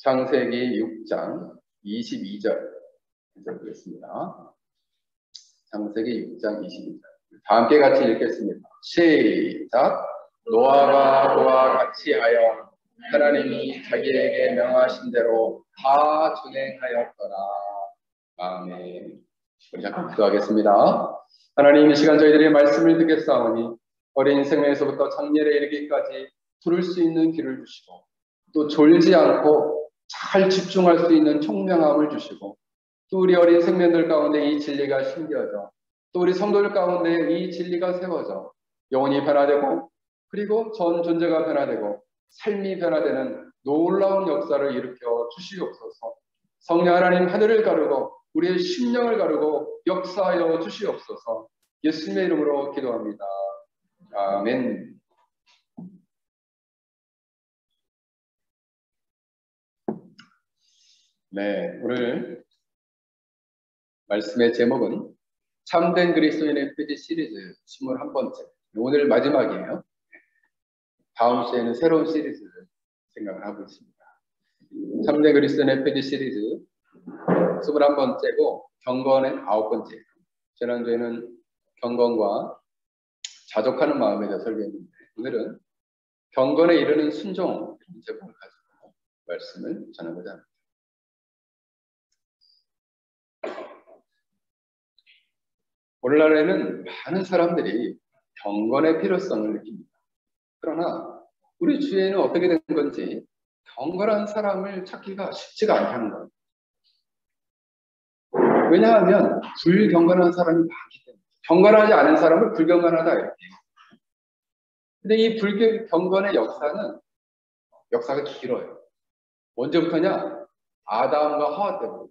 창세기 6장 22절 보겠습니다. 창세기 6장 22절. 다 함께 같이 읽겠습니다. 시작. 노아가 그와 같이 하여 하나님이 자기에게 명하신 대로 다 준행하였더라. 아멘. 우리 잠깐 기도하겠습니다. 하나님, 이 시간 저희들의 말씀을 듣겠사오니 어린 생명에서부터 장년에 이르기까지 부를 수 있는 길을 주시고 또 졸지 않고 잘 집중할 수 있는 총명함을 주시고 또 우리 어린 생명들 가운데 이 진리가 심겨져 또 우리 성도들 가운데 이 진리가 세워져 영혼이 변화되고 그리고 전 존재가 변화되고 삶이 변화되는 놀라운 역사를 일으켜 주시옵소서. 성령 하나님, 하늘을 가르고 우리의 심령을 가르고 역사하여 주시옵소서. 예수님의 이름으로 기도합니다. 아멘. 네, 오늘 말씀의 제목은 참된 그리스도인의 표지 시리즈 21번째. 오늘 마지막이에요. 다음 주에는 새로운 시리즈를 생각을 하고 있습니다. 참된 그리스도인의 표지 시리즈 21번째고 경건의 9번째예요. 지난주에는 경건과 자족하는 마음에 대해 설교했는데 오늘은 경건에 이르는 순종 이런 제목을 가지고 말씀을 전하고자 합니다. 오늘날에는 많은 사람들이 경건의 필요성을 느낍니다. 그러나 우리 주위에는 어떻게 된 건지 경건한 사람을 찾기가 쉽지가 않다는 거예요. 왜냐하면 불경건한 사람이 많기 때문에 경건하지 않은 사람을 불경건하다 이렇게 해요. 근데 이 불경건의 역사가 길어요. 언제부터냐? 아담과 하와 때부터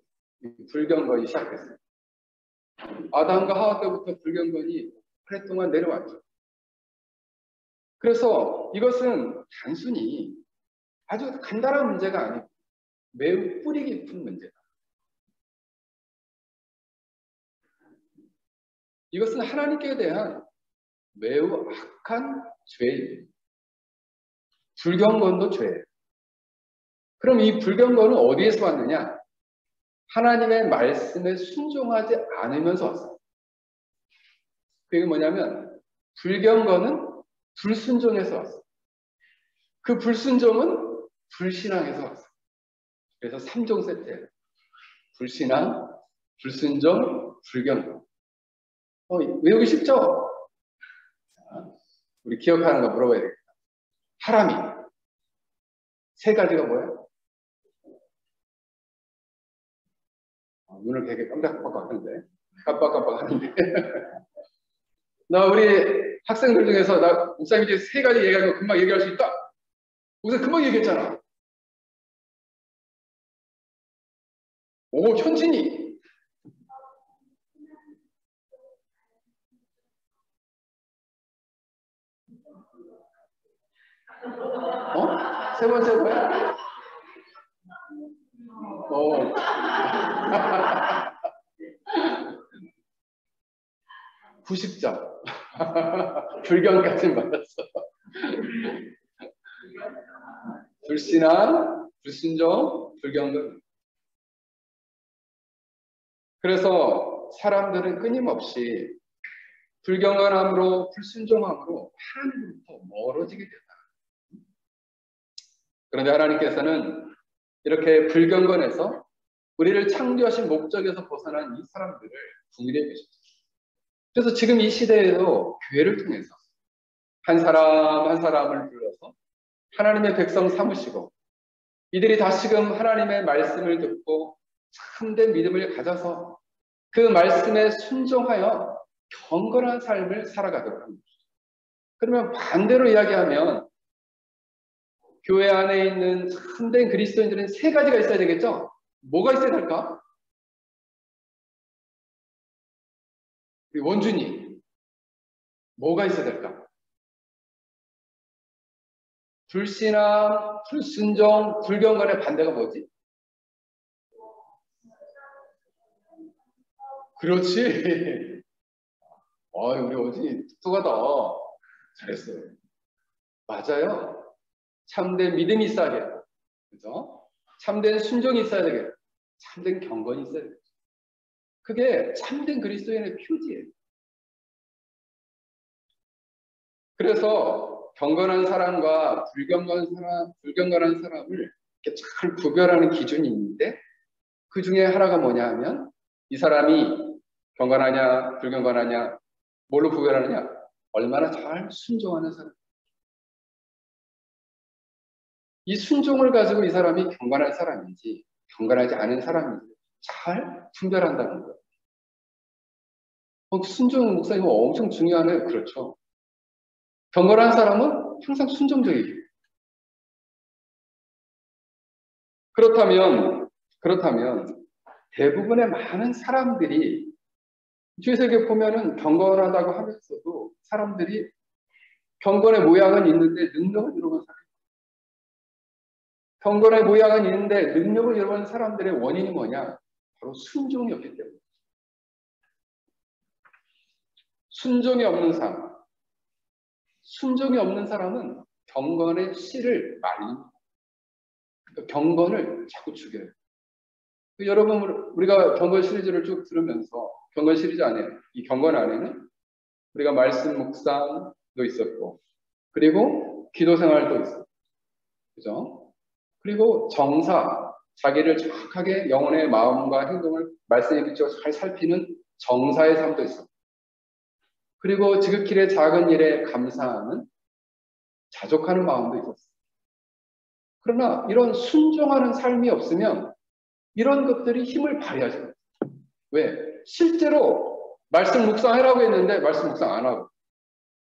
불경건이 시작했어요. 아담과 하와 때부터 불경건이 오랫동안 내려왔죠. 그래서 이것은 단순히 아주 간단한 문제가 아니고 매우 뿌리 깊은 문제다. 이것은 하나님께 대한 매우 악한 죄입니다. 불경건도 죄예요. 그럼 이 불경건은 어디에서 왔느냐? 하나님의 말씀에 순종하지 않으면서 왔어요. 그게 뭐냐면 불경건은 불순종에서 왔어요. 그 불순종은 불신앙에서 왔어요. 그래서 3종 세트예요. 불신앙, 불순종, 불경건. 외우기 쉽죠? 우리 기억하는 거 물어봐야 되겠다. 하람이. 세 가지가 뭐예요? 눈을 되게 깜빡깜빡하는데. 깜빡깜빡하는데. 나 우리 학생들 중에서 나 목사님이 이제 세 가지 얘기하는 거 금방 얘기할 수 있다. 우선 금방 얘기했잖아. 오, 현진이. 세 번째 뭐야? 구십자. 불경까지 받았어. 불신앙, 불순종, 불경건. 그래서 사람들은 끊임없이 불경건함으로 불순종함으로 하나님으로부터 멀어지게 된다. 그런데 하나님께서는 이렇게 불경건에서 우리를 창조하신 목적에서 벗어난 이 사람들을 긍휼히 여기셨죠. 그래서 지금 이 시대에도 교회를 통해서 한 사람 한 사람을 불러서 하나님의 백성 삼으시고 이들이 다시금 하나님의 말씀을 듣고 참된 믿음을 가져서 그 말씀에 순종하여 경건한 삶을 살아가도록 합니다. 그러면 반대로 이야기하면 교회 안에 있는 참된 그리스도인들은 세 가지가 있어야 되겠죠? 뭐가 있어야 될까? 우리 원주님, 뭐가 있어야 될까? 불신앙, 불순종, 불경건의 반대가 뭐지? 그렇지. 우리 원주님 똑똑하다. 잘했어요. 맞아요. 참된 믿음이 있어야겠다. 그죠? 참된 순종이 있어야 되겠죠. 참된 경건이 있어야 되겠죠. 그게 참된 그리스도인의 표지예요. 그래서 경건한 사람과 불경건한 사람을 이렇게 잘 구별하는 기준이 있는데 그 중에 하나가 뭐냐 하면 이 사람이 경건하냐 불경건하냐 뭘로 구별하느냐? 얼마나 잘 순종하는 사람. 이 순종을 가지고 이 사람이 경건한 사람인지 경건하지 않은 사람인지 잘 분별한다는 거예요. 순종 목사님 엄청 중요하네요. 그렇죠. 경건한 사람은 항상 순종적이에요. 그렇다면 대부분의 많은 사람들이 주의세계 보면은 경건하다고 하면서도 사람들이 경건의 모양은 있는데 능력을 잃어버린 사람. 경건의 모양은 있는데 능력을 잃어버린 사람들의 원인이 뭐냐? 바로 순종이 없기 때문에. 순종이 없는 사람은 경건의 씨를 말립니다. 그러니까 경건을 자꾸 죽여요. 여러분, 우리가 경건 시리즈를 쭉 들으면서 경건 시리즈 안에, 이 경건 안에는 우리가 말씀 묵상도 있었고, 그리고 기도 생활도 있었고, 그죠? 그리고 정사, 자기를 정확하게 영혼의 마음과 행동을 말씀에 비추어 잘 살피는 정사의 삶도 있었고, 그리고 지극길의 작은 일에 감사하는 자족하는 마음도 있었어요. 그러나 이런 순종하는 삶이 없으면 이런 것들이 힘을 발휘하죠. 왜? 실제로 말씀 묵상하라고 했는데 말씀 묵상 안 하고,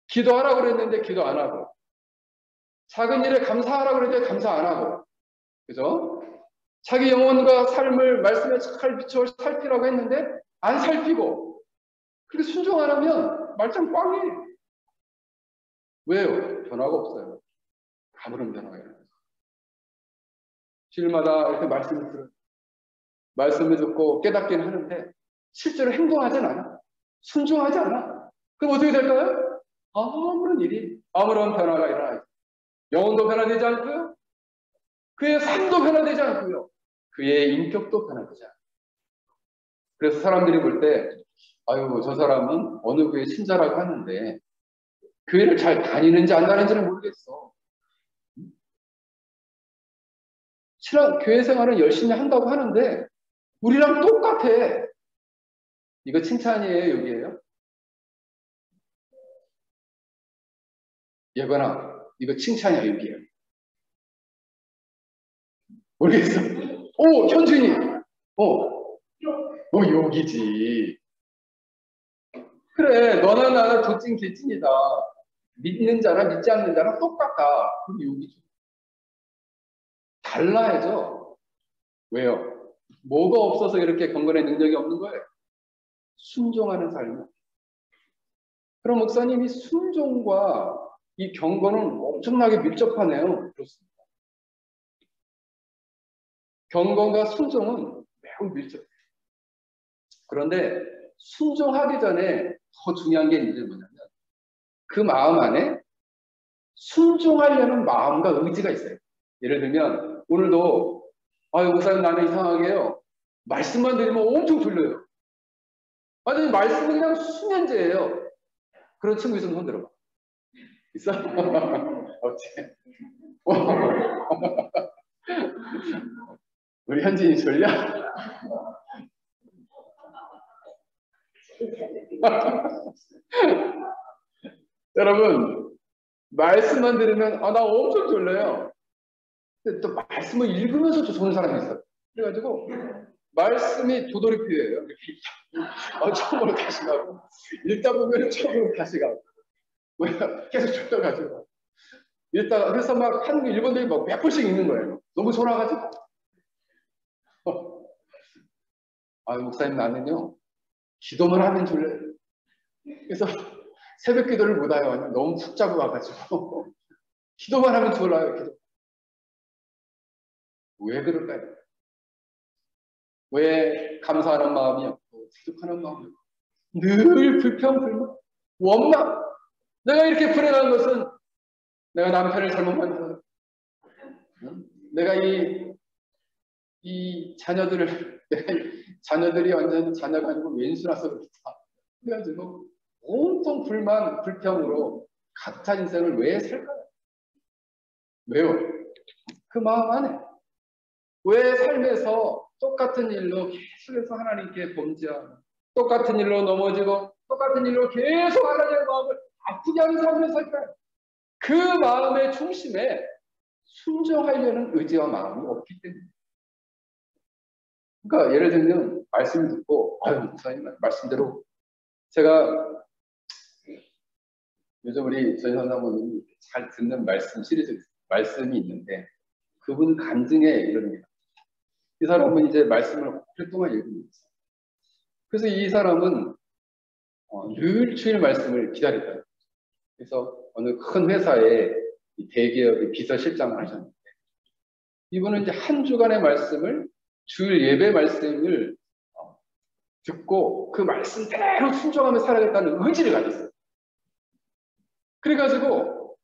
기도하라고 그랬는데 기도 안 하고, 작은 일에 감사하라고 그랬는데 감사 안 하고, 그죠? 자기 영혼과 삶을 말씀에 잘 비춰 살피라고 했는데 안 살피고, 그렇게 순종 안 하면 말짱 꽝이에요. 왜요? 변화가 없어요. 아무런 변화가 없어요. 주일마다 이렇게 말씀을 들어요. 말씀을 듣고 깨닫긴 하는데 실제로 행동하진 않아. 순종하지 않아. 그럼 어떻게 될까요? 아무런 변화가 일어나요. 영혼도 변화되지 않고요. 그의 삶도 변화되지 않고요. 그의 인격도 변화되지 않아요. 그래서 사람들이 볼 때 아유 저 사람은 어느 교회 신자라고 하는데 교회를 잘 다니는지 안 다니는지는 모르겠어. 교회 생활은 열심히 한다고 하는데 우리랑 똑같아. 이거 칭찬이에요, 욕이에요? 예거나 이거 칭찬이야, 욕이에요? 모르겠어. 오, 현준이. 욕이지. 그래, 너나 나나 도찐 개찐이다. 믿는 자랑 믿지 않는 자랑 똑같다. 그게 욕이죠. 달라야죠. 왜요? 뭐가 없어서 이렇게 경건의 능력이 없는 거예요? 순종하는 삶이요. 그럼 목사님이 순종과 이 경건은 엄청나게 밀접하네요. 그렇습니다. 경건과 순종은 매우 밀접해요. 그런데 순종하기 전에 더 중요한 게 이제 뭐냐면 그 마음 안에 순종하려는 마음과 의지가 있어요. 예를 들면 오늘도 아유 목사님 나는 이상하게요. 말씀만 드리면 엄청 졸려요. 아니 말씀은 그냥 수면제예요. 그런 친구 있으면 손 들어봐. 있어? 없지? 우리 현진이 졸려? 여러분 말씀만 들으면 나 엄청 졸려요. 근데 또 말씀을 읽으면서 조는 사람이 있어요. 그래가지고 말씀이 도돌이표예요. 처음으로 다시 가고 읽다 보면 처음으로 다시 가고 계속 졸려가지고 읽다가 그래서 막 한 일본들이 막 몇 번씩 읽는 거예요. 너무 졸아가지고 목사님 나는요 기도만 하면 졸려요. 그래서 새벽 기도를 못 해요. 너무 푹 자고 와가지고 기도만 하면 졸아요. 기도. 왜 그럴까요? 왜 감사하는 마음이 없고 자족하는 마음이 없고 늘 불평, 원망. 내가 이렇게 불행한 것은 내가 남편을 잘못 만들어서 내가 이 이 자녀들을 자녀들이 완전 자녀가 아니고 왼수라서 그렇다. 그래가지고 온통 불만 불평으로 각자 인생을 왜 살까요? 왜요? 그 마음 안에 왜 삶에서 똑같은 일로 계속해서 하나님께 범죄하고 똑같은 일로 넘어지고 똑같은 일로 계속 하나님의 마음을 아프게 하는 삶을 살까요? 그 마음의 중심에 순종하려는 의지와 마음이 없기 때문에. 그러니까 예를 들면 말씀을 듣고 아유 목사님 말씀대로 제가 요즘 우리 전현 사모님이 잘 듣는 말씀 시리즈 말씀이 있는데 그분 간증에 이럽니다. 이 사람은 이제 말씀을 오랫동안 읽습니다. 그래서 이 사람은 늘 주일 말씀을 기다렸다. 그래서 어느 큰 회사의 대기업의 비서실장을 하셨는데 이분은 이제 한 주간의 말씀을 주일 예배 말씀을 듣고 그 말씀대로 순종하며 살아야겠다는 의지를 가졌어요. 그래가지고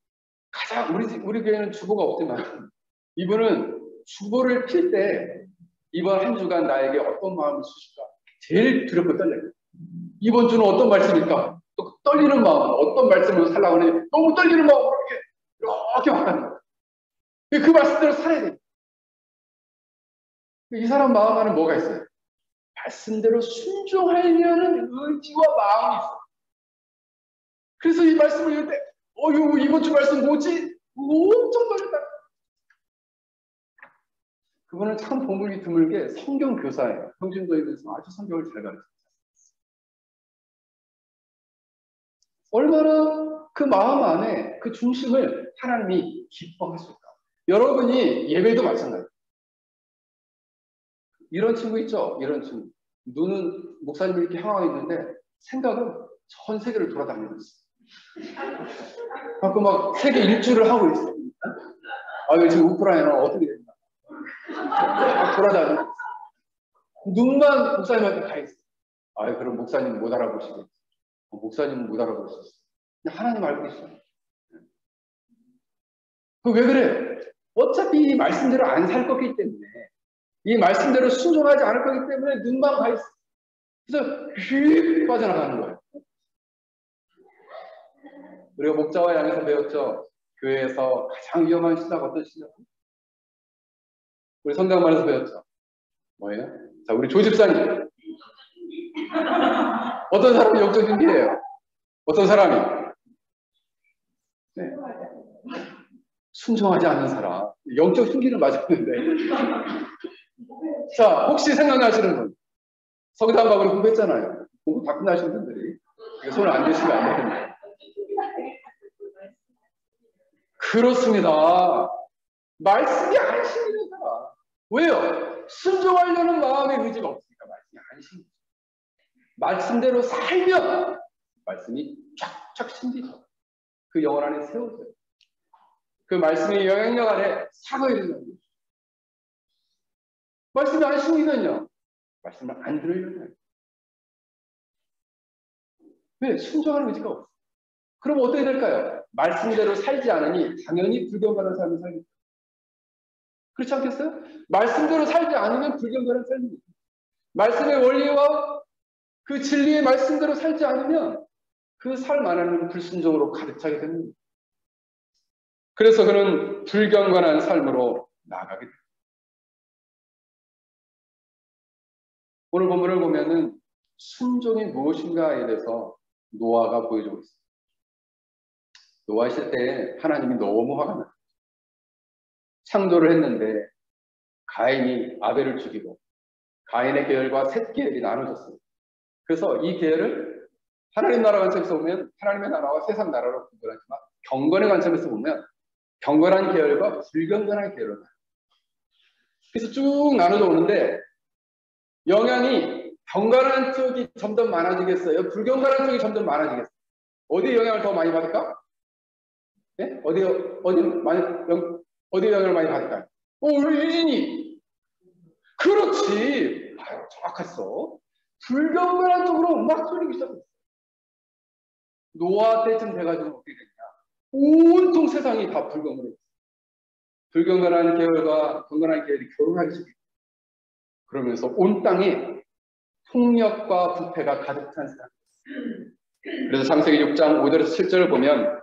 가장 우리 교회는 주보가 없지만 이분은 주보를 필 때 이번 한 주간 나에게 어떤 마음을 주실까 제일 두렵고 떨려요. 이번 주는 어떤 말씀일까? 또 떨리는 마음, 어떤 말씀으로 살라고 하는지 너무 떨리는 마음으로 이렇게 와가는 거예요. 그 말씀대로 살아야 돼요. 이 사람 마음 안에 뭐가 있어요? 말씀대로 순종하려는 의지와 마음이 있어요. 그래서 이 말씀을 읽을 때 이번 주 말씀 뭐지? 엄청 떨린다. 그분은 참 보물이 드물게 성경 교사예요. 평신도에서 아주 성경을 잘 가르쳐요. 얼마나 그 마음 안에 그 중심을 하나님이 기뻐하실까? 여러분이 예배도 마찬가지예요. 이런 친구 있죠? 이런 친구. 눈은 목사님을 이렇게 향하고 있는데 생각은 전 세계를 돌아다니고 있어요. 가끔 막 세계 일주를 하고 있어요. 지금 우크라이나 어떻게 됐나? 돌아다니고 눈만 목사님한테 가 있어요. 그럼 목사님 못 알아보시겠지. 목사님은 못 알아보셨어요. 하나님 알고 있어요. 왜 그래? 어차피 이 말씀대로 안 살 거기 때문에 이 말씀대로 순종하지 않을 거기 때문에 눈만 가 있어. 그래서 휙 빠져나가는 거예요. 우리가 목자와 양에서 배웠죠. 교회에서 가장 위험한 신학 어떤 신학? 우리 성경만에서 배웠죠. 뭐예요? 자, 우리 조집사님. 어떤 사람이 영적 흉기예요? 어떤 사람이? 네. 순종하지 않는 사람. 영적 흉기를 맞았는데. 자, 혹시 생각나시는 분? 성당학으로 공부했잖아요. 공부 다 끝나신 분들이. 손을 안 대시면 안 되는데. 그렇습니다. 말씀이 안심이는 사람. 왜요? 순종하려는 마음의 의지가 없으니까 말씀이 안심이죠. 말씀대로 살면 말씀이 쫙쫙 심기죠. 그 영혼 안에 세워져요. 그 말씀의 영향력 안에 사고에 되는 거죠. 말씀이 안심이면요. 말씀을 안 들으려고 해요. 왜? 순종하는 의지가 없어요. 그럼 어떻게 될까요? 말씀대로 살지 않으니 당연히 불경건한 삶을 살겠죠. 그렇지 않겠어요? 말씀대로 살지 않으면 불경건한 삶입니다. 말씀의 원리와 그 진리의 말씀대로 살지 않으면 그 삶 안에는 불순종으로 가득 차게 됩니다. 그래서 그는 불경건한 삶으로 나아가게 됩니다. 오늘 본문을 보면은 순종이 무엇인가에 대해서 노아가 보여주고 있습니다. 노아 있을 때 하나님이 너무 화가 났어요. 창조를 했는데 가인이 아벨을 죽이고 가인의 계열과 셋 계열이 나눠졌어요. 그래서 이 계열을 하나님 나라 관점에서 보면 하나님의 나라와 세상 나라로 구분하지만 경건의 관점에서 보면 경건한 계열과 불경건한 계열로 나눠요. 그래서 쭉 나눠져 오는데 영향이 경건한 쪽이 점점 많아지겠어요? 불경건한 쪽이 점점 많아지겠어요? 어디에 영향을 더 많이 받을까? 네? 어디에 영향을 많이 받을까요? 우리 유진이. 그렇지. 정확했어. 불경건한 쪽으로 막 쏠리기 시작했어. 노아 때쯤 돼가지고 어떻게 됐냐? 온통 세상이 다 불경건해. 불경건한 계열과 경건한 계열이 결혼하기 시작했어. 그러면서 온 땅에 폭력과 부패가 가득 찬 세상. 그래서 창세기 6장 5절에서 7절을 보면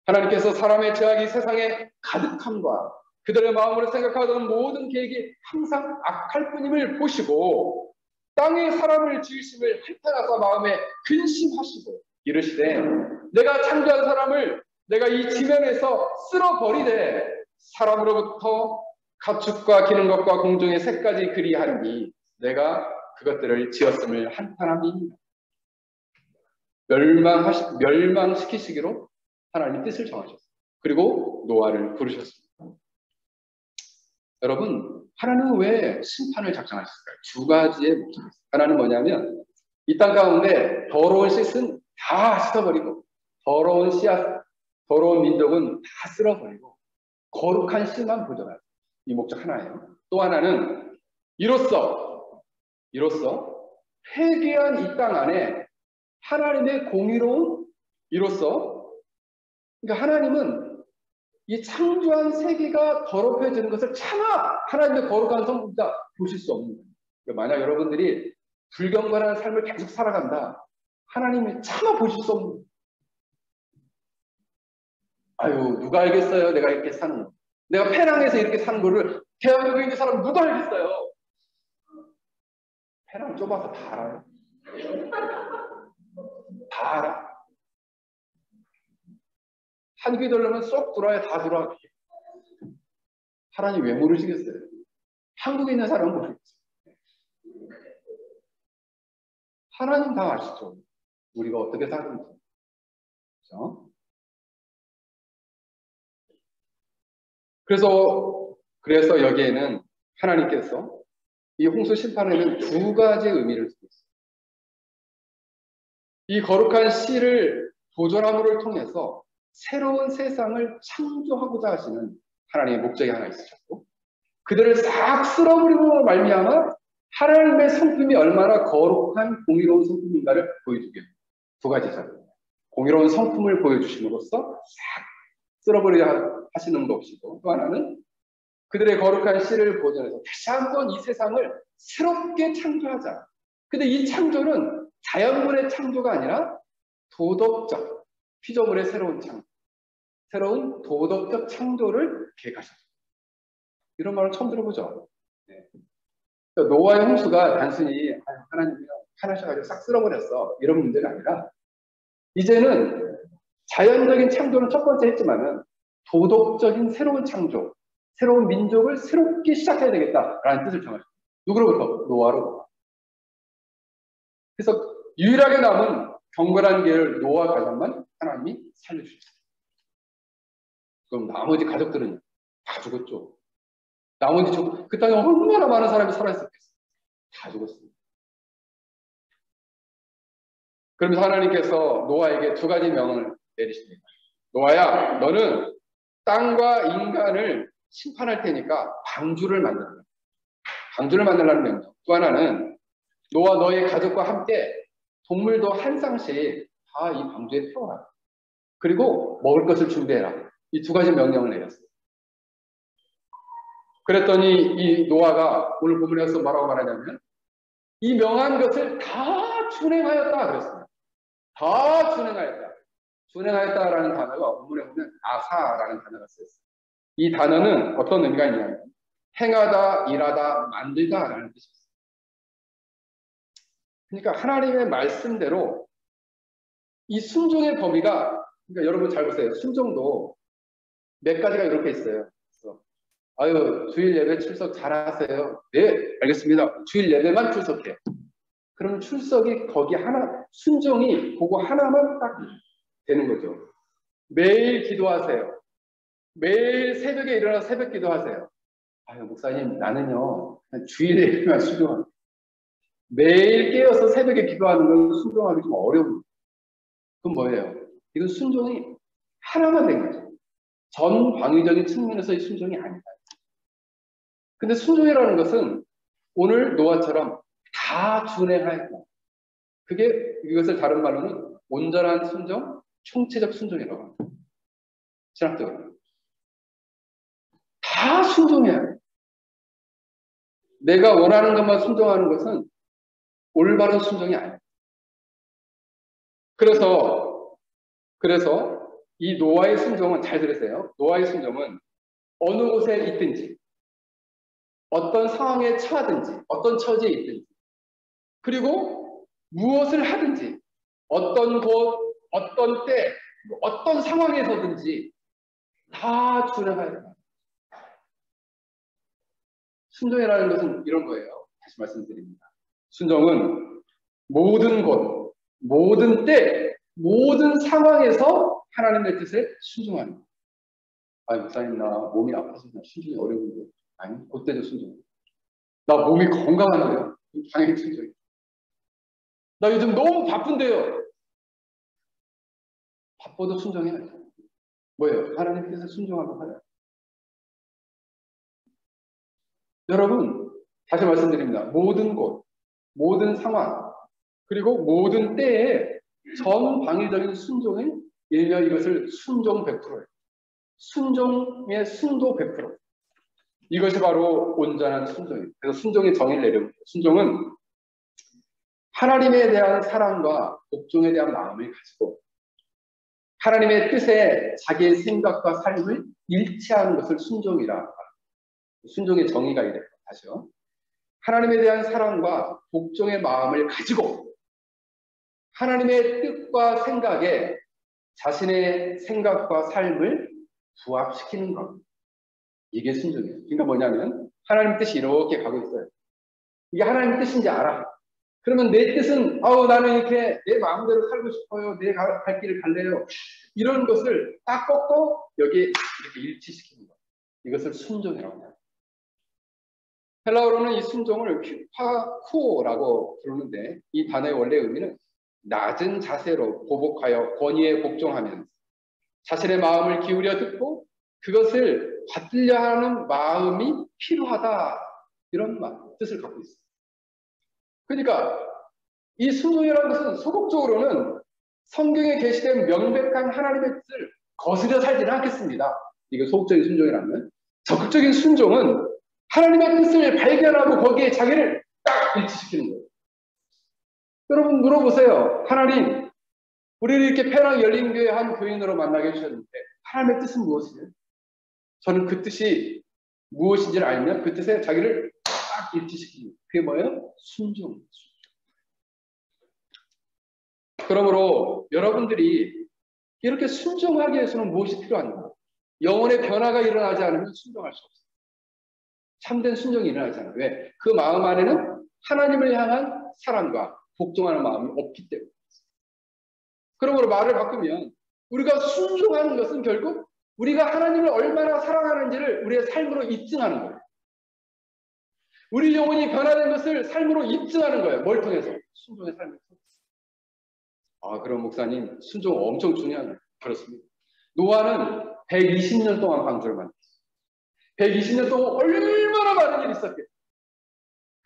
하나님께서 사람의 죄악이 세상에 가득함과 그들의 마음으로 생각하던 모든 계획이 항상 악할 뿐임을 보시고 땅에 사람을 지으심을 한탄하사 마음에 근심하시고 이르시되 내가 창조한 사람을 내가 이 지면에서 쓸어버리되 사람으로부터 가축과 기는 것과 공중의 새까지 그리하니 내가 그것들을 지었음을 한탄함이니라. 멸망시키시기로 하나님 뜻을 정하셨어요. 그리고 노아를 부르셨습니다. 여러분, 하나님은 왜 심판을 작정하셨을까요? 두 가지의 목적이 있어요. 하나는 뭐냐면 이 땅 가운데 더러운 씨앗은 다 씻어버리고 더러운 씨앗, 더러운 민족은 다 쓸어버리고 거룩한 씨만 보존하는 이 목적 하나예요. 또 하나는 이로써 회개한 이 땅 안에 하나님의 공의로운 그러니까 하나님은 이 창조한 세계가 더럽혀지는 것을 차마 하나님의 거룩한 성품보다 보실 수 없는 거예요. 그러니까 만약 여러분들이 불경건한 삶을 계속 살아간다, 하나님이 차마 보실 수 없는 거예요. 아유, 누가 알겠어요? 내가 이렇게 사는 거. 내가 페낭에서 이렇게 사는 거를 대한민국에 있는 사람 누가 알겠어요? 페낭 좁아서 다 알아요. 다 알아. 한 귀 들려면 쏙 들어야 다 들어와. 하나님 왜 모르시겠어요? 한국에 있는 사람은 모르겠어요. 하나님 다 아시죠? 우리가 어떻게 사는지. 그렇죠? 그래서 여기에는 하나님께서 이 홍수 심판에는 두 가지의 의미를 두고 있어요. 이 거룩한 씨를 보존함을 통해서 새로운 세상을 창조하고자 하시는 하나님의 목적이 하나 있으셨고, 그들을 싹 쓸어버리고 말미암아 하나님의 성품이 얼마나 거룩한 공의로운 성품인가를 보여주게 두 가지죠. 공의로운 성품을 보여주심으로써 싹 쓸어버리려 하시는 것이고, 또 하나는 그들의 거룩한 씨를 보존해서 다시 한번 이 세상을 새롭게 창조하자. 근데 이 창조는 자연물의 창조가 아니라 도덕적, 피조물의 새로운 창조, 새로운 도덕적 창조를 계획하셨습니다. 이런 말을 처음 들어보죠. 네. 노아의 홍수가 단순히 하나님이 하나셔가지고 싹 쓸어버렸어 이런 문제가 아니라 이제는 자연적인 창조는 첫 번째 했지만은 도덕적인 새로운 창조, 새로운 민족을 새롭게 시작해야 되겠다라는 뜻을 정하셨습니다. 누구로부터? 노아로. 그래서 유일하게 남은 경건한 계열 노아 가족만 하나님이 살려주셨어요. 그럼 나머지 가족들은 다 죽었죠. 나머지 그 땅에 얼마나 많은 사람이 살아있었겠어요. 다 죽었습니다. 그러면서 하나님께서 노아에게 두 가지 명을 내리십니다. 노아야, 너는 땅과 인간을 심판할 테니까 방주를 만들어라. 방주를 만들라는 명령. 또 하나는 노아 너의 가족과 함께 동물도 한 쌍씩 다 이 방주에 태워라. 그리고 먹을 것을 준비해라. 이 두 가지 명령을 내렸어요. 그랬더니 이 노아가 오늘 본문에서 뭐라고 말하냐면 이 명한 것을 다 준행하였다 그랬습니다. 다 준행하였다. 준행하였다라는 단어가 본문에 보면 아사라는 단어가 쓰였어요. 이 단어는 어떤 의미가 있냐면 행하다, 일하다, 만들다라는 뜻이었어요. 그러니까 하나님의 말씀대로 이 순종의 범위가, 그러니까 여러분 잘 보세요. 순종도 몇 가지가 이렇게 있어요. 아유, 주일 예배 출석 잘하세요. 네, 알겠습니다. 주일 예배만 출석해. 그럼 출석이 거기 하나, 순종이 그거 하나만 딱 되는 거죠. 매일 기도하세요. 매일 새벽에 일어나서 새벽 기도하세요. 아유, 목사님, 나는요, 주일 예배만 순종합니다. 매일 깨어서 새벽에 기도하는 건 순종하기 좀 어려운. 그건 뭐예요? 이건 순종이 하나만 된 거죠. 전 방위적인 측면에서의 순종이 아니다. 근데 순종이라는 것은 오늘 노아처럼 다 준행하였다. 이것을 다른 말로는 온전한 순종, 총체적 순종이라고 합니다. 신학적으로. 다 순종해야 돼. 내가 원하는 것만 순종하는 것은 올바른 순종이 아니에요. 그래서 이 노아의 순종은 잘 들으세요. 노아의 순종은 어느 곳에 있든지 어떤 상황에 처하든지 어떤 처지에 있든지 그리고 무엇을 하든지 어떤 곳, 어떤 때, 어떤 상황에서든지 다 준행해야 돼요. 순종이라는 것은 이런 거예요. 다시 말씀드립니다. 순종은 모든 곳, 모든 때, 모든 상황에서 하나님의 뜻에 순종하는 거예요. 아니, 목사님, 나 몸이 아파서 순종이 어려운데. 아니, 그때도 순종. 나 몸이 건강한데요. 당연히 순종이에요. 나 요즘 너무 바쁜데요. 바빠도 순종해야죠. 뭐예요? 하나님 뜻에 순종하고 하라. 여러분, 다시 말씀드립니다. 모든 곳, 모든 상황, 그리고 모든 때에 전방위적인 순종은 일명 이것을 순종 100%예요. 순종의 순도 100%. 이것이 바로 온전한 순종이에요. 그래서 순종의 정의를 내려봅니다. 순종은 하나님에 대한 사랑과 복종에 대한 마음을 가지고 하나님의 뜻에 자기의 생각과 삶을 일치하는 것을 순종이라. 순종의 정의가 이래요. 다시요. 하나님에 대한 사랑과 복종의 마음을 가지고 하나님의 뜻과 생각에 자신의 생각과 삶을 부합시키는 것. 이게 순종이에요. 그러니까 뭐냐면 하나님 뜻이 이렇게 가고 있어요. 이게 하나님 뜻인지 알아. 그러면 내 뜻은 나는 이렇게 내 마음대로 살고 싶어요. 내 갈 길을 갈래요. 이런 것을 딱 꺾고 여기에 이렇게 일치시키는 것. 이것을 순종이라고 해요. 헬라어로는 이 순종을 휘파쿠오라고 부르는데 이 단어의 원래 의미는 낮은 자세로 보복하여 권위에 복종하면서 자신의 마음을 기울여 듣고 그것을 받들려 하는 마음이 필요하다. 이런 뜻을 갖고 있습니다. 그러니까 이 순종이라는 것은 소극적으로는 성경에 게시된 명백한 하나님의 뜻을 거스려 살지는 않겠습니다. 이거 소극적인 순종이라면. 적극적인 순종은 하나님의 뜻을 발견하고 거기에 자기를 딱 일치시키는 거예요. 여러분 물어보세요. 하나님, 우리를 이렇게 페랑 열린교회 한 교인으로 만나게 해주셨는데 하나님의 뜻은 무엇이에요? 저는 그 뜻이 무엇인지를 알면 그 뜻에 자기를 딱 일치시키는 거예요. 그게 뭐예요? 순종. 그러므로 여러분들이 이렇게 순종하기 위해서는 무엇이 필요한가? 영혼의 변화가 일어나지 않으면 순종할 수 없어요. 참된 순종이 일어나지 않아요. 왜? 그 마음 안에는 하나님을 향한 사랑과 복종하는 마음이 없기 때문에. 그러므로 말을 바꾸면 우리가 순종하는 것은 결국 우리가 하나님을 얼마나 사랑하는지를 우리의 삶으로 입증하는 거예요. 우리 영혼이 변화된 것을 삶으로 입증하는 거예요. 뭘 통해서? 순종의 삶을 통해서. 그럼 목사님, 순종 엄청 중요하네요. 그렇습니다. 노아는 120년 동안 방주를 만들었어요. 120년 동안 얼마나 많은 일이 있었겠어요.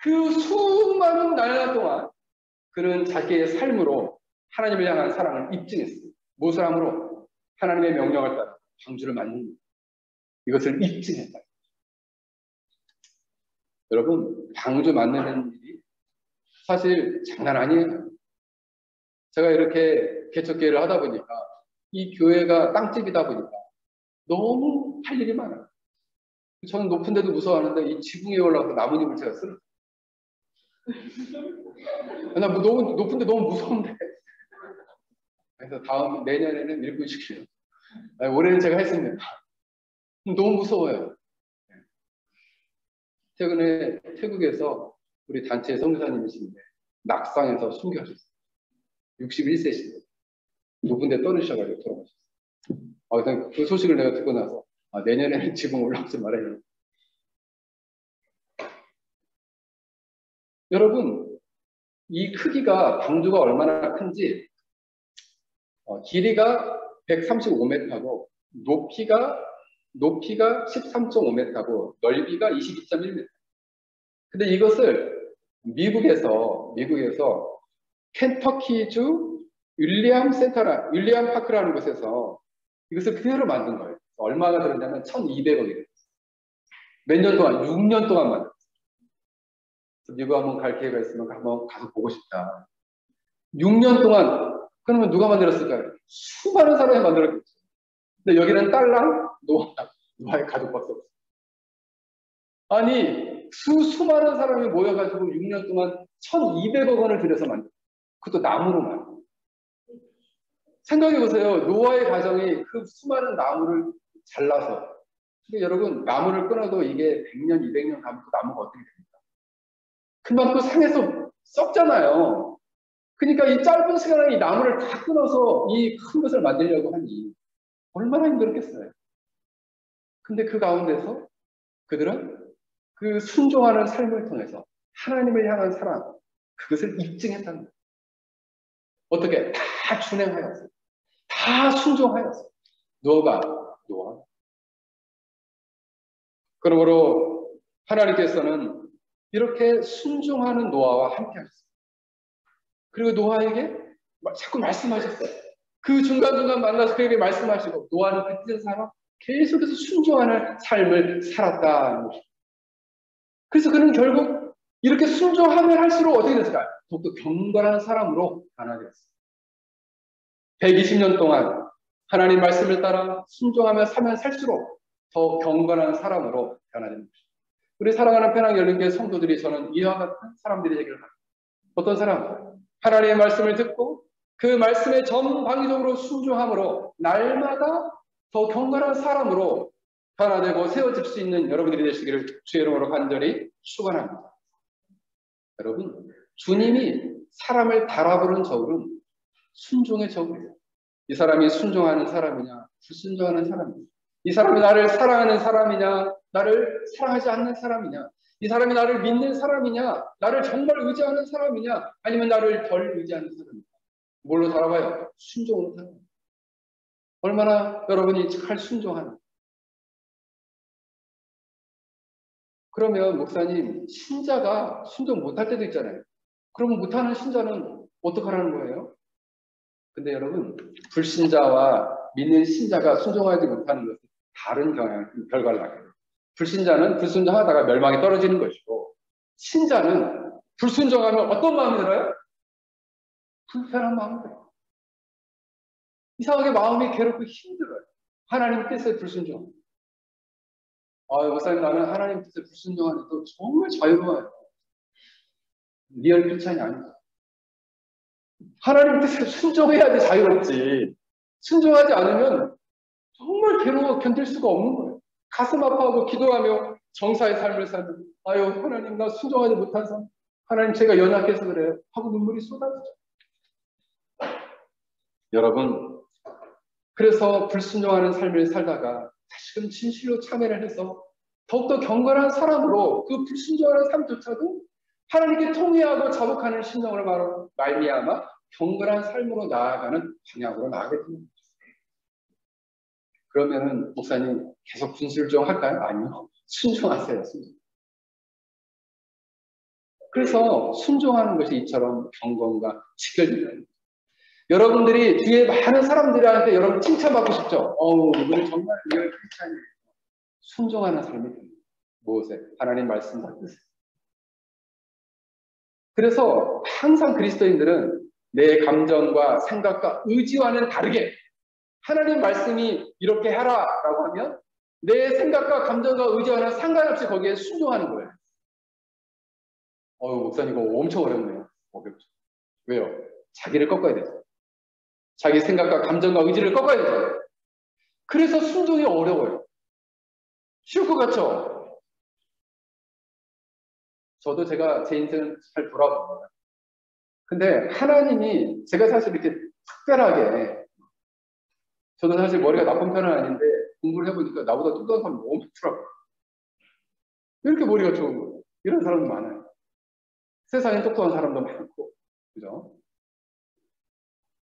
그 수많은 나날 동안 그는 자기의 삶으로 하나님을 향한 사랑을 입증했어요. 무엇을 함으로? 하나님의 명령을 따라 방주를 만든 것. 이것을 입증했다. 여러분, 방주 만드는 일이 사실 장난 아니에요. 제가 이렇게 개척교회를 하다 보니까 이 교회가 땅집이다 보니까 너무 할 일이 많아요. 저는 높은 데도 무서워하는데 이 지붕 위에 올라가서 나뭇잎을 제가 쓰는 나 너무 높은 데 너무 무서운데. 그래서 내년에는 일꾼 시키요. 올해는 제가 했습니다. 너무 무서워요. 최근에 태국에서 우리 단체 선교사님이신데 낙상해서 숨겨졌어요. 61세신데 높은 데 떨어지셔가지고 돌아가셨어요. 그 소식을 내가 듣고 나서 내년에는 지붕 올라오지 말아요. 여러분, 이 크기가 방주가 얼마나 큰지 길이가 135m고 높이가 13.5m고 넓이가 22.1m. 근데 이것을 미국에서 켄터키주 윌리엄 파크라는 곳에서 이것을 그대로 만든 거예요. 얼마나 들었냐면 1,200억이 됐어요. 몇 년 동안? 6년 동안 만들었어요. 미국 한번 갈 기회가 있으면 한번 가서 보고 싶다. 6년 동안 그러면 누가 만들었을까요? 수많은 사람이 만들었겠죠. 근데 여기는 딸랑 노아의 가족밖에 없어요. 아니 수많은 사람이 모여가지고 6년 동안 1,200억 원을 들여서 만들었어요. 그것도 나무로만. 생각해 보세요. 노아의 가정이 그 수많은 나무를 잘라서. 근데 여러분 나무를 끊어도 이게 100년, 200년 가면 그 나무가 어떻게 됩니까? 금방 또 상해서 썩잖아요. 그러니까 이 짧은 시간에 이 나무를 다 끊어서 이 큰 것을 만들려고 하니 얼마나 힘들었겠어요. 근데 그 가운데서 그들은 그 순종하는 삶을 통해서 하나님을 향한 사랑, 그것을 입증했다는 거예요. 어떻게? 다 준행하였어요. 다 순종하였어요. 노아. 그러므로 하나님께서는 이렇게 순종하는 노아와 함께 하셨어요. 그리고 노아에게 자꾸 말씀하셨어요. 그 중간중간 만나서 그에게 말씀하시고 노아는 그 뜻에 살아 계속해서 순종하는 삶을 살았다. 그래서 그는 결국 이렇게 순종하면 할수록 어떻게 됐을까요? 더욱더 경건한 사람으로 변화되었어요. 120년 동안 하나님 말씀을 따라 순종하며 살면 살수록 더 경건한 사람으로 변화됩니다. 우리 사랑하는 평양열린교회 성도들이 저는 이와 같은 사람들이 되기를 바랍니다. 어떤 사람? 하나님의 말씀을 듣고 그 말씀에 전방위적으로 순종함으로 날마다 더 경건한 사람으로 변화되고 세워질 수 있는 여러분들이 되시기를 주의 이름으로 간절히 축원합니다. 여러분, 주님이 사람을 달아보는 저울은 순종의 저울이에요. 이 사람이 순종하는 사람이냐, 불순종하는 사람이냐. 이 사람이 나를 사랑하는 사람이냐, 나를 사랑하지 않는 사람이냐. 이 사람이 나를 믿는 사람이냐, 나를 정말 의지하는 사람이냐, 아니면 나를 덜 의지하는 사람이냐. 뭘로 달아봐요? 순종으로 달아봐요. 얼마나 여러분이 잘 순종하는. 그러면 목사님, 신자가 순종 못할 때도 있잖아요. 그러면 못하는 신자는 어떡하라는 거예요? 근데 여러분, 불신자와 믿는 신자가 순종하지 못하는 것은 다른 결과를 낳게 돼요. 불신자는 불순종하다가 멸망에 떨어지는 것이고, 신자는 불순종하면 어떤 마음이 들어요? 불편한 마음이 들어요. 이상하게 마음이 괴롭고 힘들어요. 하나님 뜻에 불순종. 목사님, 나는 하나님 뜻에 불순종하는 또 정말 자유로워요. 리얼 크리스찬이 아니죠. 하나님 뜻에 순종해야지 자유롭지. 순종하지 않으면 정말 괴로워 견딜 수가 없는 거예요. 가슴 아파하고 기도하며 정사의 삶을 사는, 하나님 나 순종하지 못한 삶, 하나님 제가 연약해서 그래요 하고 눈물이 쏟아지죠. 여러분, 그래서 불순종하는 삶을 살다가 다시금 진실로 참회를 해서 더욱더 경건한 사람으로 그 불순종하는 삶조차도 하나님께 통회하고 자복하는 심령을 말미암아 경건한 삶으로 나아가는 방향으로 나아가게 됩니다. 그러면은 목사님 계속 불순종 할까요? 아니요. 순종하세요. 순종. 그래서 순종하는 것이 이처럼 경건과 직결됩니다. 여러분들이 뒤에 많은 사람들한테 여러분 칭찬받고 싶죠? 이분은 정말 리얼 크리스찬이에요. 순종하는 삶이 됩니다. 무엇에? 하나님 말씀과 뜻에. 그래서 항상 그리스도인들은 내 감정과 생각과 의지와는 다르게 하나님 말씀이 이렇게 하라라고 하면 내 생각과 감정과 의지와는 상관없이 거기에 순종하는 거예요. 목사님 이거 엄청 어렵네요. 어렵죠. 왜요? 자기를 꺾어야 되죠. 자기 생각과 감정과 의지를 꺾어야 되죠. 그래서 순종이 어려워요. 쉬울 것 같죠? 저도 제가 제 인생을 잘 돌아봅니다. 근데 하나님이 제가 사실 이렇게 특별하게 저도 사실 머리가 나쁜 편은 아닌데 공부를 해보니까 나보다 똑똑한 사람이 너무 많더라고요. 왜 이렇게 머리가 좋은 거예요? 이런 사람도 많아요. 세상에 똑똑한 사람도 많고, 그죠?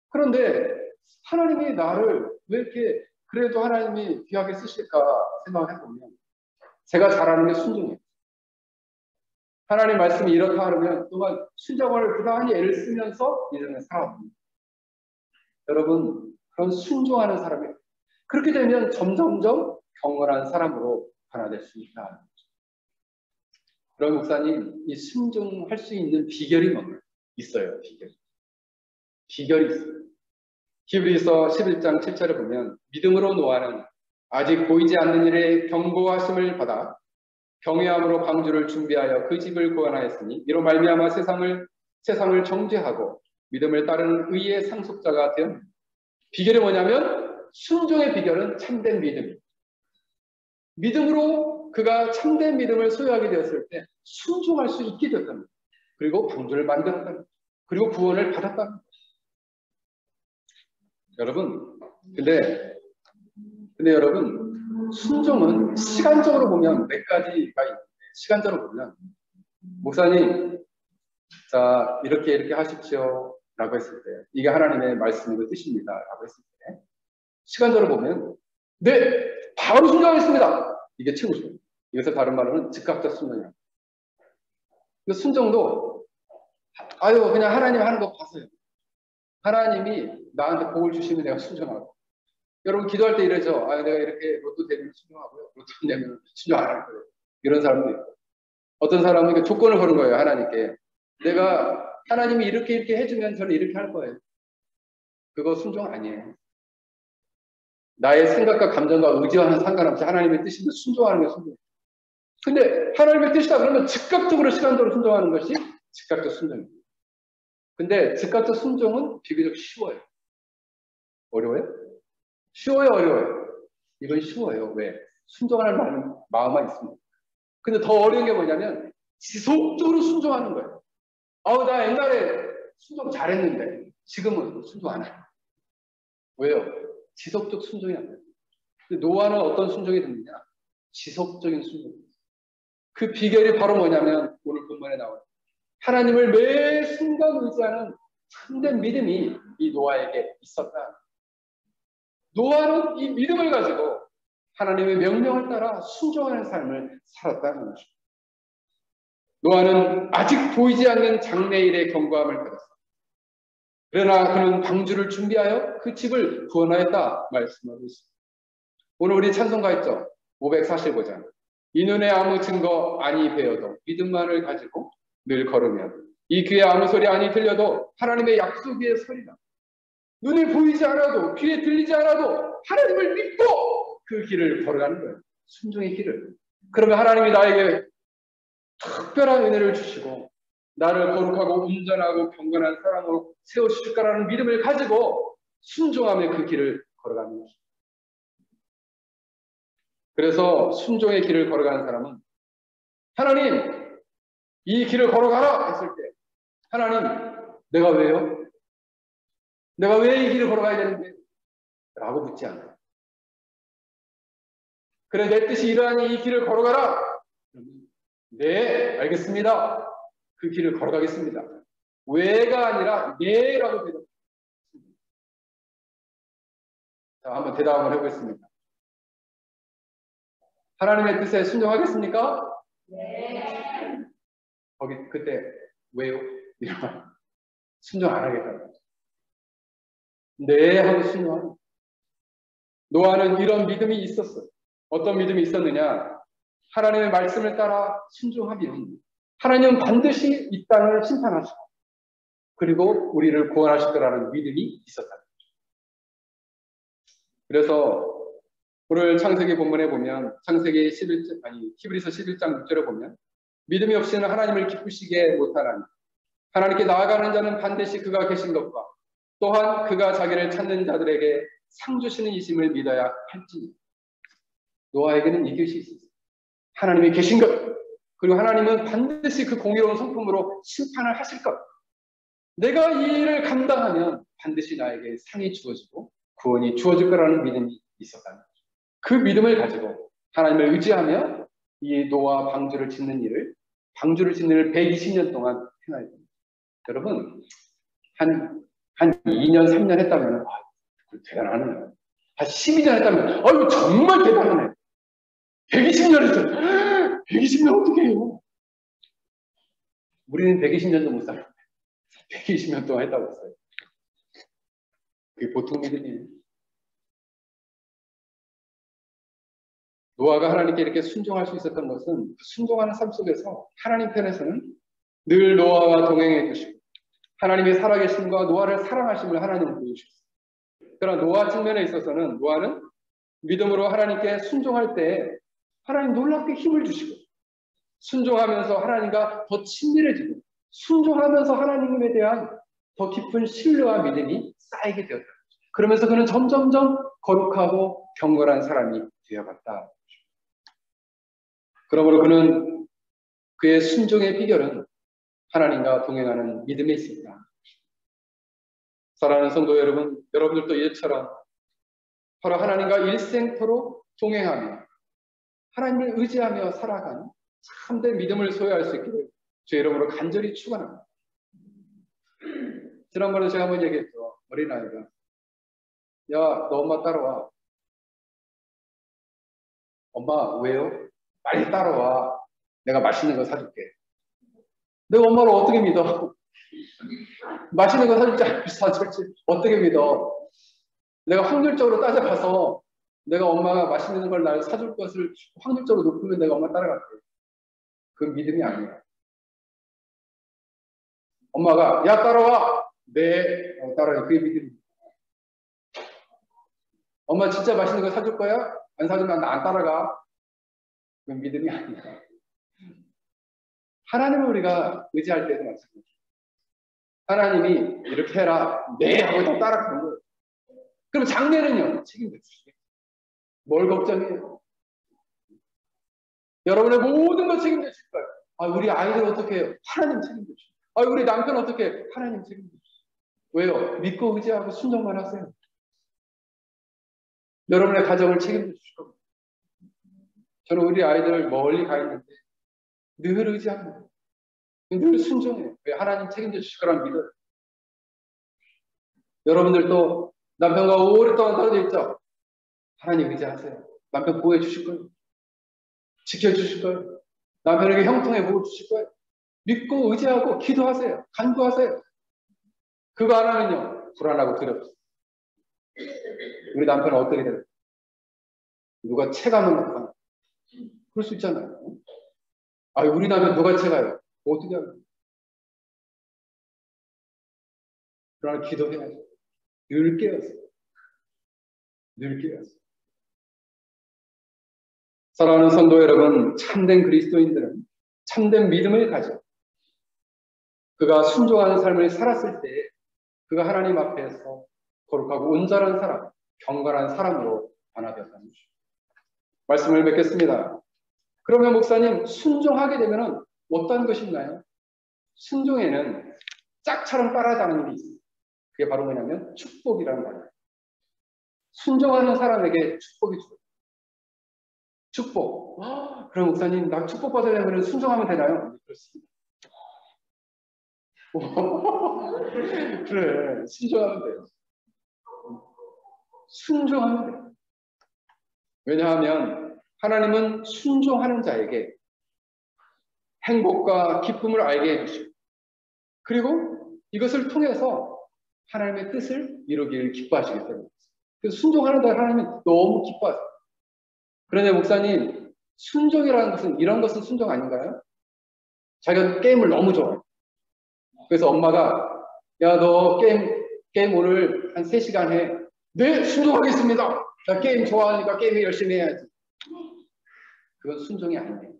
그런데 하나님이 나를 왜 이렇게 그래도 하나님이 귀하게 쓰실까 생각을 해보면 제가 잘하는 게 순종이에요. 하나님 말씀이 이렇다 하면 또한 순종을 부단히 애를 쓰면서 이제는 살아갑니다. 여러분, 그런 순종하는 사람이 그렇게 되면 점점점 경건한 사람으로 변화될 수 있다. 그럼 목사님, 이 순종할 수 있는 비결이 뭔가요? 있어요, 비결이 있어요. 히브리서 11장 7절을 보면 믿음으로 노아는 아직 보이지 않는 일에 경고하심을 받아 경외함으로 방주를 준비하여 그 집을 구원하였으니 이로 말미암아 세상을 정죄하고 믿음을 따르는 의의 상속자가 되었습니다. 비결이 뭐냐면 순종의 비결은 참된 믿음입니다. 믿음으로 그가 참된 믿음을 소유하게 되었을 때 순종할 수 있게 되었답니다. 그리고 방주를 만들었답니다. 그리고 구원을 받았답니다. 여러분, 근데 여러분, 순종은 시간적으로 보면 몇 가지가 있는데, 시간적으로 보면 목사님, 자, 이렇게 하십시오 라고 했을 때, 이게 하나님의 말씀이고 뜻입니다 라고 했을 때, 시간적으로 보면 네, 바로 순종하겠습니다. 이게 최고죠. 이것을 다른 말로는 즉각적 순종이에요. 그 순종도 그냥 하나님 하는 거 봐서요. 하나님이 나한테 복을 주시면 내가 순종하고. 여러분 기도할 때 이러죠. 내가 이렇게 로또 되면 순종하고요. 로또 되면 순종 안 할 거예요. 이런 사람도 있고. 어떤 사람은 조건을 거는 거예요. 하나님께. 내가 하나님이 이렇게 해주면 저는 이렇게 할 거예요. 그거 순종 아니에요. 나의 생각과 감정과 의지와는 상관없이 하나님의 뜻인데 순종하는 게 순종이에요. 근데 하나님의 뜻이다 그러면 즉각적으로 시간적으로 순종하는 것이 즉각적 순종입니다. 근데 즉각적 순종은 비교적 쉬워요. 어려워요? 쉬워요, 어려워요? 이건 쉬워요. 왜? 순종할 마음만 있습니다. 근데 더 어려운 게 뭐냐면 지속적으로 순종하는 거예요. 나 옛날에 순종 잘했는데 지금은 순종 안 해요. 왜요? 지속적 순종이 안 돼요. 노아는 어떤 순종이 됐느냐? 지속적인 순종입니다. 그 비결이 바로 뭐냐면 오늘 본문에 나와요. 하나님을 매 순간 의지하는 참된 믿음이 이 노아에게 있었다. 노아는 이 믿음을 가지고 하나님의 명령을 따라 순종하는 삶을 살았다는 것입니다. 노아는 아직 보이지 않는 장래일의 경고함을 받았습니다. 그러나 그는 방주를 준비하여 그 집을 구원하였다 말씀하고 있습니다. 오늘 우리 찬송가 있죠? 545장. 이 눈에 아무 증거 아니 배어도 믿음만을 가지고 늘 걸으면 이 귀에 아무 소리 아니 들려도 하나님의 약속 위에 서리라. 눈에 보이지 않아도 귀에 들리지 않아도 하나님을 믿고 그 길을 걸어가는 거예요. 순종의 길을. 그러면 하나님이 나에게 특별한 은혜를 주시고 나를 거룩하고 온전하고 경건한 사람으로 세우실 거라는 믿음을 가지고 순종하며 그 길을 걸어가는 것입니다. 그래서 순종의 길을 걸어가는 사람은 하나님 이 길을 걸어가라 했을 때 하나님 내가 왜요? 내가 왜 이 길을 걸어가야 되는데? 라고 묻지 않아요. 그래 내 뜻이 이러하니 이 길을 걸어가라. 네 알겠습니다. 그 길을 걸어가겠습니다. 왜가 아니라 네라고 대답합니다. 자, 한번 대답을 해보겠습니다. 하나님의 뜻에 순종하겠습니까? 네. 거기 그때 왜요? 이러면 순종 안 하겠다는 거죠. 네 하고 순종하는. 노아는 이런 믿음이 있었어요. 어떤 믿음이 있었느냐? 하나님의 말씀을 따라 순종하면 하나님은 반드시 이 땅을 심판하시고 그리고 우리를 구원하실 거라는 믿음이 있었다는 거죠. 그래서 오늘 창세기 본문에 보면 히브리서 11장 6절에 보면 믿음이 없이는 하나님을 기쁘시게 못하나니 하나님께 나아가는 자는 반드시 그가 계신 것과 또한 그가 자기를 찾는 자들에게 상 주시는 이심을 믿어야 할지니. 노아에게는 이것이 있었어요. 하나님이 계신 것 그리고 하나님은 반드시 그 공의로운 성품으로 심판을 하실 것. 내가 이 일을 감당하면 반드시 나에게 상이 주어지고 구원이 주어질 거라는 믿음이 있었다는 거죠. 그 믿음을 가지고 하나님을 의지하며 이 노아 방주를 짓는 일을 120년 동안 행하여 됩니다. 여러분 한 2년 3년 했다면 대단하네요. 한 12년 했다면 이거 정말 대단하네. 120년 했어요. 120년 어떻게 해요? 우리는 120년도 못 살았는데 120년 동안 했다고 했어요. 그게 보통 믿음이에요. 노아가 하나님께 이렇게 순종할 수 있었던 것은 순종하는 삶 속에서 하나님 편에서는 늘 노아와 동행해 주시고 하나님의 살아계심과 노아를 사랑하심을 하나님은 보여주셨어요. 그러나 노아 측면에 있어서는 노아는 믿음으로 하나님께 순종할 때 하나님 놀랍게 힘을 주시고 순종하면서 하나님과 더 친밀해지고 순종하면서 하나님에 대한 더 깊은 신뢰와 믿음이 쌓이게 되었다. 그러면서 그는 점점점 거룩하고 경건한 사람이 되어갔다. 그러므로 그는 그의 순종의 비결은 하나님과 동행하는 믿음에 있습니다. 사랑하는 성도 여러분, 여러분들도 이처럼 바로 하나님과 일생토록 동행하며 하나님을 의지하며 살아가는 참된 믿음을 소유할 수 있기를 주의 이름으로 간절히 축원합니다. 지난번에 제가 한번 얘기했죠. 어린아이가 야, 너 엄마 따라와. 엄마 왜요? 빨리 따라와. 내가 맛있는 거 사줄게. 내가 엄마를 어떻게 믿어? 맛있는 거 사줄지 어떻게 믿어? 내가 확률적으로 따져봐서 내가 엄마가 맛있는 걸 날 사줄 것을 확률적으로 높으면 내가 엄마 따라갈게. 그건 믿음이 아니야. 엄마가 야 따라와. 네. 따라와. 그게 믿음이야. 엄마 진짜 맛있는 거 사줄 거야? 안 사주면 나 안 따라가. 그건 믿음이 아니야. 하나님을 우리가 의지할 때도 마찬가지야. 하나님이 이렇게 해라. 네 하고 또 따라가는 거예요. 그럼 장래는요? 책임져 주시겠어요. 뭘 걱정해요? 여러분의 모든 걸 책임져 주실 거예요. 아, 우리 아이들 어떻게 해요? 하나님 책임져 주세요. 아, 우리 남편 어떻게 해요? 하나님 책임져 주세요. 왜요? 믿고 의지하고 순종만 하세요. 여러분의 가정을 책임져 주실 겁니다. 저는 우리 아이들 멀리 가 있는데 늘 의지합니다. 늘 순종해요. 왜? 하나님 책임져 주실 거란 믿어요. 여러분들도 남편과 오랫동안 떨어져 있죠? 하나님 의지하세요. 남편 보호해 주실 거예요. 지켜주실 거예요. 남편에게 형통의 복을 주실 거예요. 믿고 의지하고 기도하세요. 간구하세요. 그거 안 하면요 불안하고 두렵죠. 우리 남편은 어떻게 돼요? 누가 채가면 막 그럴 수 있잖아요. 아, 우리 남편 누가 채가요? 어떻게 하요? 그러나 기도해야죠. 늘 깨어서. 늘 깨어서. 사랑하는 성도 여러분, 참된 그리스도인들은 참된 믿음을 가져 그가 순종하는 삶을 살았을 때 그가 하나님 앞에서 거룩하고 온전한 사람, 경건한 사람으로 변화되었다는 것입니다. 말씀을 맺겠습니다. 그러면 목사님, 순종하게 되면 어떤 것인가요? 순종에는 짝처럼 따라가는 일이 있습니다. 그게 바로 뭐냐면 축복이라는 말이에요. 순종하는 사람에게 축복이 줘요. 축복. 그럼 목사님, 나 축복 받으려면 순종하면 되나요? 그렇습니다. 그래, 순종하면 돼요. 순종하면 돼요. 왜냐하면 하나님은 순종하는 자에게 행복과 기쁨을 알게 해주시고 그리고 이것을 통해서 하나님의 뜻을 이루기를 기뻐하시기 때문에 그래서 순종하는 자 하나님은 너무 기뻐하세요. 그런데 목사님, 순종이라는 것은 이런 것은 순종 아닌가요? 자기가 게임을 너무 좋아해요. 그래서 엄마가 야, 너 게임 오늘 한 3시간 해. 네, 순종하겠습니다. 나 게임 좋아하니까 게임 열심히 해야지. 그건 순종이 아니에요.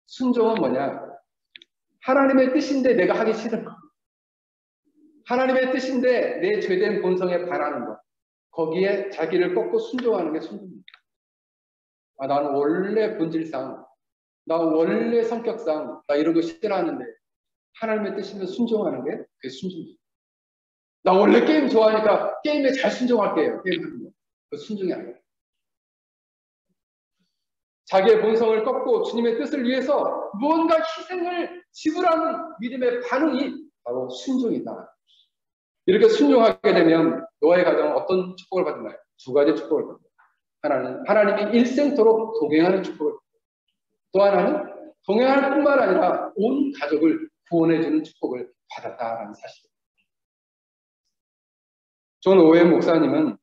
순종은 뭐냐? 하나님의 뜻인데 내가 하기 싫은 거. 하나님의 뜻인데 내 죄된 본성에 반하는 것. 거기에 자기를 꺾고 순종하는 게 순종입니다. 아, 나는 원래 본질상, 나 원래 성격상 나 이런 거 싫어하는데 하나님의 뜻이면 순종하는 게 그게 순종입니다. 나 원래 게임 좋아하니까 게임에 잘 순종할게요. 게임하는 거. 그 순종이 아니에요. 자기의 본성을 꺾고 주님의 뜻을 위해서 무언가 희생을 지불하는 믿음의 반응이 바로 순종이다. 이렇게 순종하게 되면 노아의 가정은 어떤 축복을 받나요? 2가지 축복을 받습니다. 하나는 하나님이 일생토록 동행하는 축복을 받습니다. 또 하나는 동행할 뿐만 아니라 온 가족을 구원해주는 축복을 받았다라는 사실입니다. 존 오웬 목사님은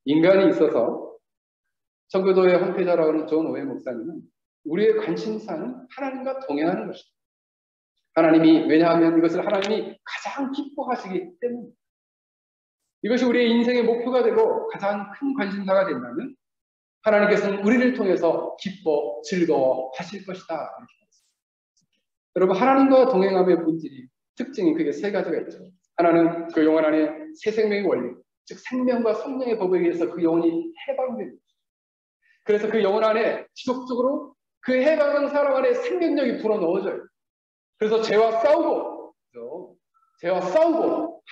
인간이 있어서 청교도의 황폐자라고 하는 존 오웨 목사님은 우리의 관심사는 하나님과 동행하는 것입니다. 하나님이, 왜냐하면 이것을 하나님이 가장 기뻐하시기 때문에 이것이 우리의 인생의 목표가 되고 가장 큰 관심사가 된다면 하나님께서는 우리를 통해서 기뻐 즐거워 하실 것이다. 이렇게 말했습니다. 여러분, 하나님과 동행함의 본질이, 특징이 크게 세 가지가 있죠. 하나는 그 영혼 안에 새 생명의 원리, 즉 생명과 성령의 법에 의해서 그 영혼이 해방됩니다. 그래서 그 영혼 안에 지속적으로 그 해방한 사람 안에 생명력이 불어넣어져요. 그래서 죄와 싸우고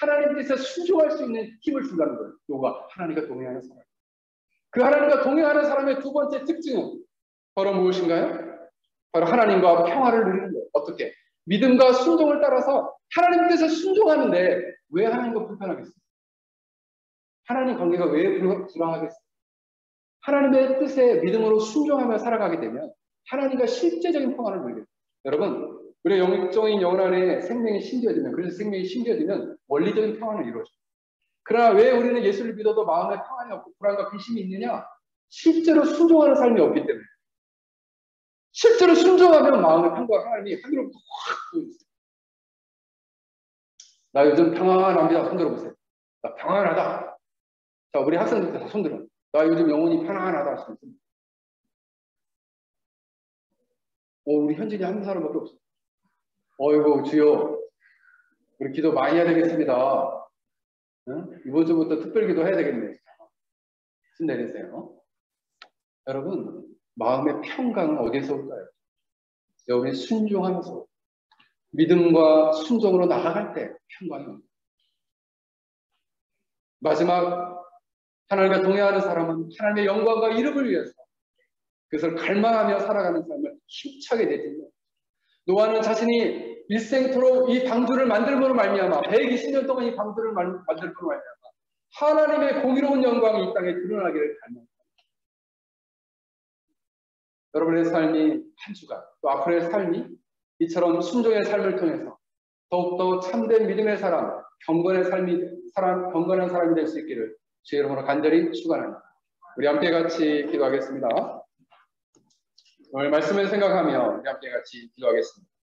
하나님 뜻에 순종할 수 있는 힘을 준다는 거예요. 누가? 하나님과 동행하는 사람. 그 하나님과 동행하는 사람의 두 번째 특징은 바로 무엇인가요? 바로 하나님과 평화를 누리는 거예요. 어떻게? 믿음과 순종을 따라서 하나님 뜻에 순종하는데 왜 하나님과 불편하겠어요? 하나님 관계가 왜 불안하겠어요? 하나님의 뜻에 믿음으로 순종하며 살아가게 되면 하나님과 실제적인 평화를 누리게 돼요. 여러분, 우리의 영적인 영혼 안에 생명이 심겨지면, 그래서 생명이 심겨지면 원리적인 평화는 이루어져요. 그러나 왜 우리는 예수를 믿어도 마음에 평안이 없고 불안과 근심이 있느냐? 실제로 순종하는 삶이 없기 때문에. 실제로 순종하면 마음의 평화가 하나님이 한결부터 확 보여주세요. 나 요즘 평안합니다. 손들어 보세요. 나 평안하다. 자, 우리 학생들 다 손들어. 나 요즘 영혼이 편안하다 하시면서. 우리 현진이 한 사람밖에 없어. 어이구, 주여, 우리 기도 많이 해야 되겠습니다. 응? 이번 주부터 특별 기도 해야 되겠네. 힘 내리세요. 여러분, 마음의 평강은 어디서 올까요? 여러분이 순종하면서 믿음과 순종으로 나아갈 때 평강이 옵니다. 마지막, 하나님과 동행하는 사람은 하나님의 영광과 이름을 위해서 그것을 갈망하며 살아가는 삶을 힘차게 내딛는. 노아는 자신이 일생토록 이 방주를 만들므로 말미암아 120년 동안 이 방주를 만들므로 말미암아 하나님의 공의로운 영광이 이 땅에 드러나기를 갈망합니다. 여러분의 삶이 한 주간 또 앞으로의 삶이 이처럼 순종의 삶을 통해서 더욱더 참된 믿음의 사람, 경건한 사람이 될 수 있기를 주의 이름으로 간절히 축원합니다. 우리 함께 같이 기도하겠습니다. 오늘 말씀을 생각하며 우리 함께 같이 기도하겠습니다.